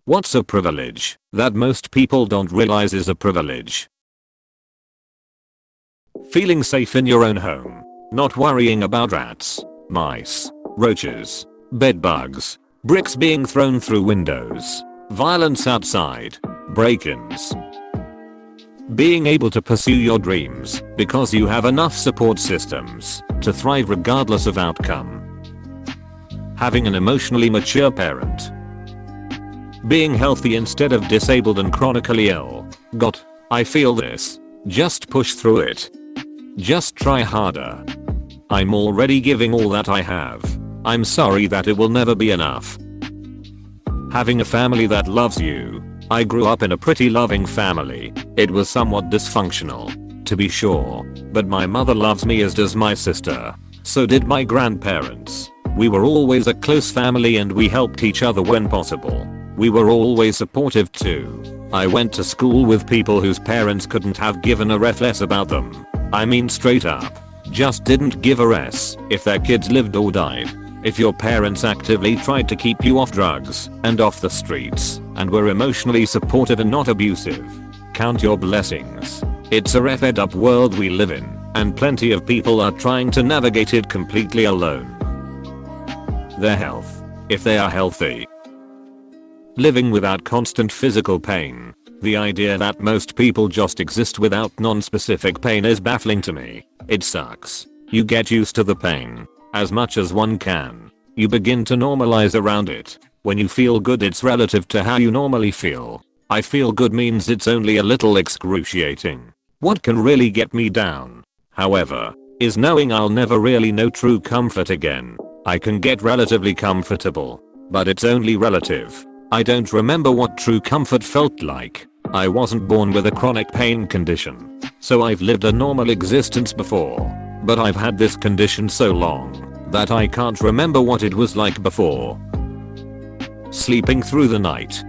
What's a privilege that most people don't realize is a privilege? Feeling safe in your own home. Not worrying about rats, mice, roaches, bed bugs, bricks being thrown through windows, violence outside, break-ins. Being able to pursue your dreams because you have enough support systems to thrive regardless of outcome. Having an emotionally mature parent. Being healthy instead of disabled and chronically ill. I feel this. Just push through it. Just try harder. I'm already giving all that I have. I'm sorry that it will never be enough. Having a family that loves you. I grew up in a pretty loving family. It was somewhat dysfunctional, to be sure, but my mother loves me as does my sister. So did my grandparents. We were always a close family and we helped each other when possible. We were always supportive too. I went to school with people whose parents couldn't have given a ref less about them. I mean straight up. Just didn't give a s if their kids lived or died. If your parents actively tried to keep you off drugs and off the streets and were emotionally supportive and not abusive, count your blessings. It's a refed up world we live in, and plenty of people are trying to navigate it completely alone. Their health. If they are healthy. Living without constant physical pain. The idea that most people just exist without non-specific pain is baffling to me. It sucks. You get used to the pain. As much as one can. You begin to normalize around it. When you feel good it's relative to how you normally feel. I feel good means it's only a little excruciating. What can really get me down, however, is knowing I'll never really know true comfort again. I can get relatively comfortable, but it's only relative. I don't remember what true comfort felt like. I wasn't born with a chronic pain condition, so I've lived a normal existence before. But I've had this condition so long that I can't remember what it was like before. Sleeping through the night.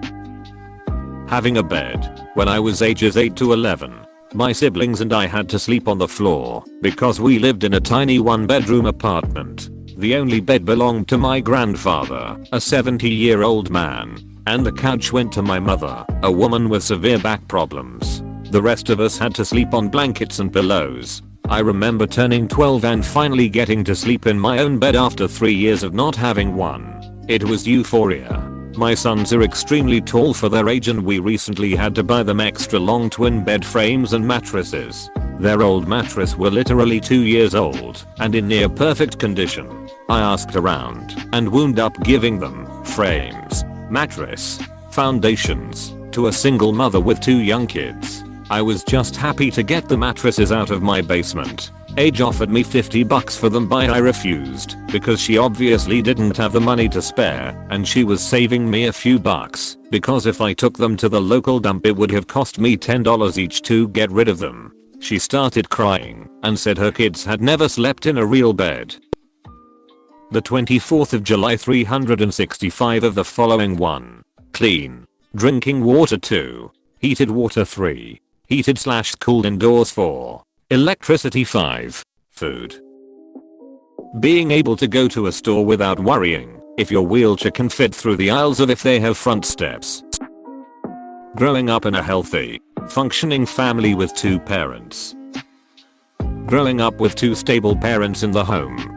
Having a bed. When I was ages 8 to 11, my siblings and I had to sleep on the floor because we lived in a tiny one-bedroom apartment. The only bed belonged to my grandfather, a 70-year-old man, and the couch went to my mother, a woman with severe back problems. The rest of us had to sleep on blankets and pillows. I remember turning 12 and finally getting to sleep in my own bed after 3 years of not having one. It was euphoria. My sons are extremely tall for their age and we recently had to buy them extra long twin bed frames and mattresses. Their old mattress were literally 2 years old and in near perfect condition. I asked around and wound up giving them frames, mattress, foundations to a single mother with 2 young kids. I was just happy to get the mattresses out of my basement. Age offered me $50 for them but I refused because she obviously didn't have the money to spare and she was saving me a few bucks because if I took them to the local dump it would have cost me $10 each to get rid of them. She started crying and said her kids had never slept in a real bed. The 24th of July 365 of the following 1. Clean. Drinking water 2. Heated water 3. Heated/cooled indoors 4. Electricity 5. Food. Being able to go to a store without worrying if your wheelchair can fit through the aisles or if they have front steps. Growing up in a healthy, functioning family with 2 parents. Growing up with 2 stable parents in the home.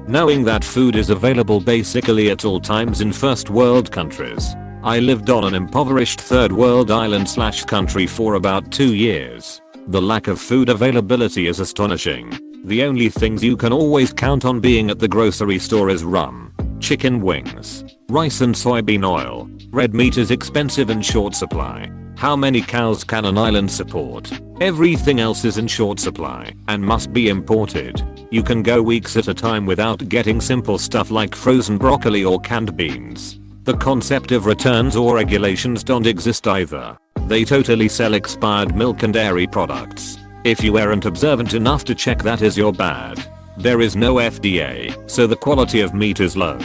Knowing that food is available basically at all times in first world countries. I lived on an impoverished third world island/country for about 2 years. The lack of food availability is astonishing. The only things you can always count on being at the grocery store is rum, chicken wings, rice and soybean oil. Red meat is expensive and short supply. How many cows can an island support? Everything else is in short supply and must be imported. You can go weeks at a time without getting simple stuff like frozen broccoli or canned beans. The concept of returns or regulations don't exist either. They totally sell expired milk and dairy products. If you aren't observant enough to check that is your bad. There is no FDA, so the quality of meat is low.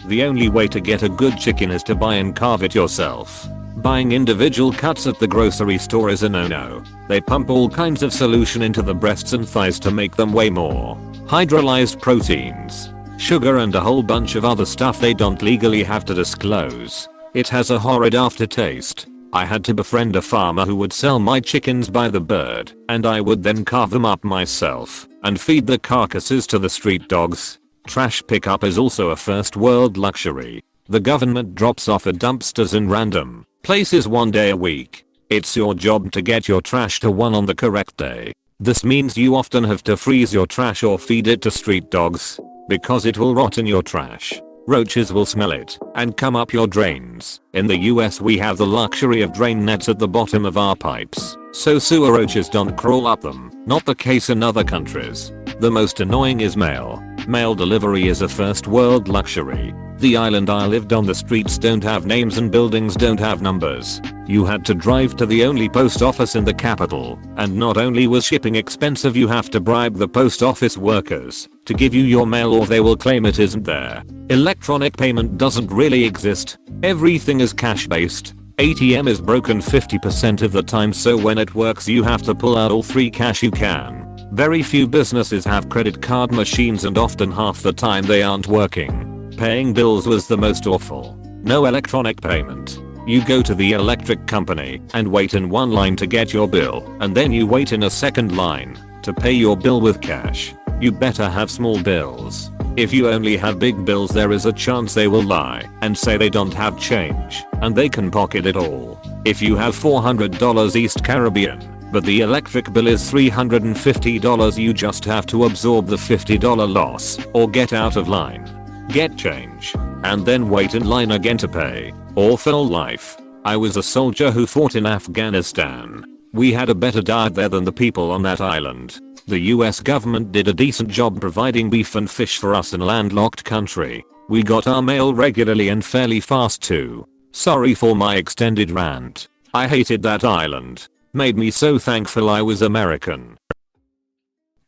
The only way to get a good chicken is to buy and carve it yourself. Buying individual cuts at the grocery store is a no-no. They pump all kinds of solution into the breasts and thighs to make them way more. Hydrolyzed proteins, sugar and a whole bunch of other stuff they don't legally have to disclose. It has a horrid aftertaste. I had to befriend a farmer who would sell my chickens by the bird, and I would then carve them up myself and feed the carcasses to the street dogs. Trash pickup is also a first world luxury. The government drops off at dumpsters in random places one day a week. It's your job to get your trash to one on the correct day. This means you often have to freeze your trash or feed it to street dogs, because it will rot in your trash. Roaches will smell it and come up your drains. In the US we have the luxury of drain nets at the bottom of our pipes, so sewer roaches don't crawl up them. Not the case in other countries. The most annoying is mail. Mail delivery is a first world luxury. The island I lived on, the streets don't have names and buildings don't have numbers. You had to drive to the only post office in the capital, and not only was shipping expensive, you have to bribe the post office workers to give you your mail or they will claim it isn't there. Electronic payment doesn't really exist. Everything is cash based. ATM is broken 50% of the time, so when it works you have to pull out all free cash you can. Very few businesses have credit card machines and often half the time they aren't working. Paying bills was the most awful. No electronic payment. You go to the electric company and wait in one line to get your bill, and then you wait in a second line to pay your bill with cash. You better have small bills. If you only have big bills, there is a chance they will lie and say they don't have change, and they can pocket it all. If you have $400 East Caribbean, but the electric bill is $350, you just have to absorb the $50 loss or get out of line. Get change, and then wait in line again to pay. Awful life. I was a soldier who fought in Afghanistan. We had a better diet there than the people on that island. The US government did a decent job providing beef and fish for us in a landlocked country. We got our mail regularly and fairly fast too. Sorry for my extended rant. I hated that island. Made me so thankful I was American.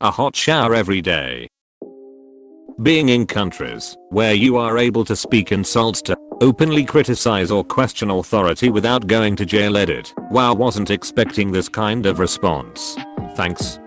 A hot shower every day. Being in countries where you are able to speak insults to openly criticize or question authority without going to jail. Edit. Wow, wasn't expecting this kind of response. Thanks.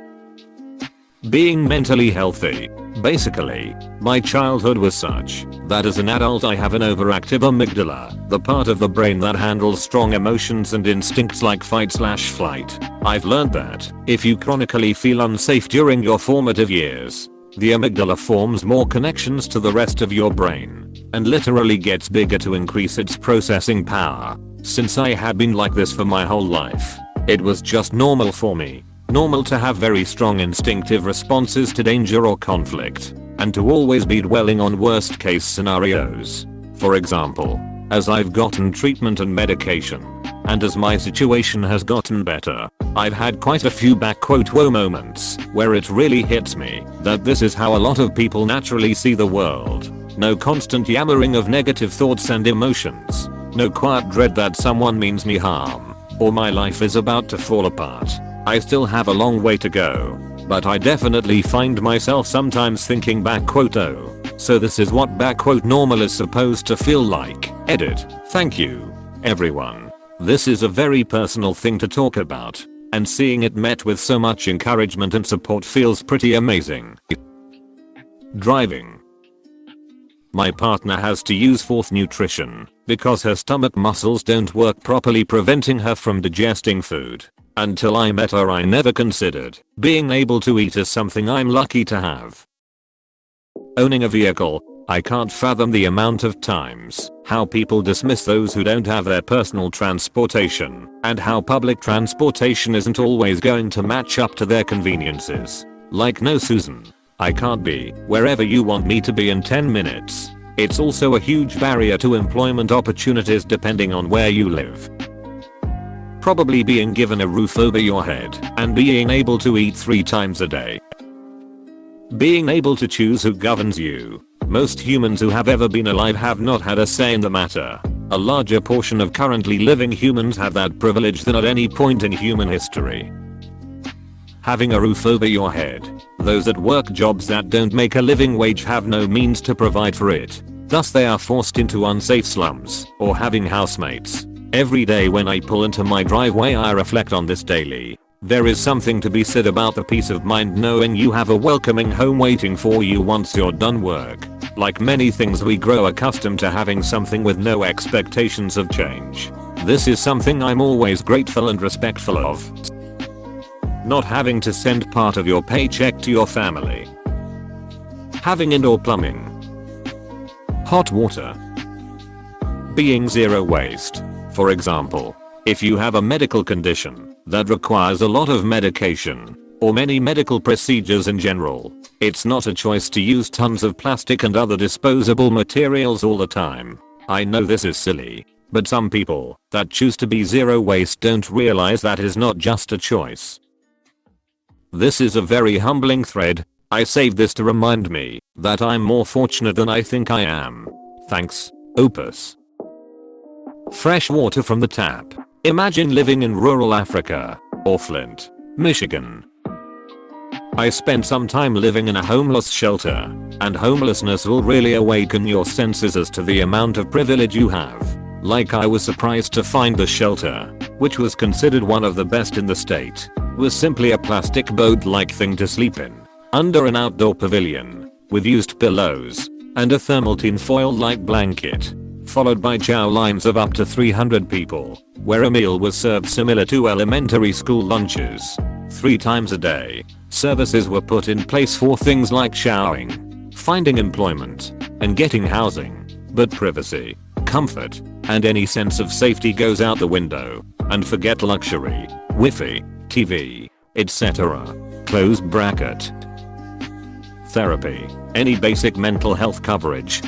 Being mentally healthy. Basically, my childhood was such that as an adult I have an overactive amygdala, the part of the brain that handles strong emotions and instincts like fight/flight. I've learned that if you chronically feel unsafe during your formative years, the amygdala forms more connections to the rest of your brain and literally gets bigger to increase its processing power. Since I had been like this for my whole life, it was just normal for me. Normal to have very strong instinctive responses to danger or conflict, and to always be dwelling on worst case scenarios. For example, as I've gotten treatment and medication, and as my situation has gotten better, I've had quite a few "whoa" moments where it really hits me that this is how a lot of people naturally see the world. No constant yammering of negative thoughts and emotions. No quiet dread that someone means me harm, or my life is about to fall apart. I still have a long way to go, but I definitely find myself sometimes thinking "oh, so this is what "normal is supposed to feel like." Edit. Thank you, everyone. This is a very personal thing to talk about, and seeing it met with so much encouragement and support feels pretty amazing. Driving. My partner has to use fourth nutrition because her stomach muscles don't work properly, preventing her from digesting food. Until I met her, I never considered being able to eat as something I'm lucky to have. Owning a vehicle. I can't fathom the amount of times how people dismiss those who don't have their personal transportation, and how public transportation isn't always going to match up to their conveniences. Like, no Susan, I can't be wherever you want me to be in 10 minutes. It's also a huge barrier to employment opportunities depending on where you live. Probably being given a roof over your head and being able to eat 3 times a day. Being able to choose who governs you. Most humans who have ever been alive have not had a say in the matter. A larger portion of currently living humans have that privilege than at any point in human history. Having a roof over your head. Those that work jobs that don't make a living wage have no means to provide for it. Thus they are forced into unsafe slums or having housemates. Every day when I pull into my driveway I reflect on this daily. There is something to be said about the peace of mind knowing you have a welcoming home waiting for you once you're done work. Like many things, we grow accustomed to having something with no expectations of change. This is something I'm always grateful and respectful of. Not having to send part of your paycheck to your family. Having indoor plumbing. Hot water. Being zero waste. For example, if you have a medical condition that requires a lot of medication, or many medical procedures in general, it's not a choice to use tons of plastic and other disposable materials all the time. I know this is silly, but some people that choose to be zero waste don't realize that is not just a choice. This is a very humbling thread. I saved this to remind me that I'm more fortunate than I think I am. Thanks, Opus. Fresh water from the tap. Imagine living in rural Africa or Flint, Michigan. I spent some time living in a homeless shelter, and homelessness will really awaken your senses as to the amount of privilege you have. Like, I was surprised to find the shelter, which was considered one of the best in the state, was simply a plastic boat-like thing to sleep in, under an outdoor pavilion, with used pillows, and a thermal tinfoil-like blanket, followed by chow lines of up to 300 people, where a meal was served similar to elementary school lunches. 3 times a day. Services were put in place for things like showering, finding employment, and getting housing, but privacy, comfort, and any sense of safety goes out the window, and forget luxury, Wi-Fi, TV, etc. Close bracket. Therapy. Any basic mental health coverage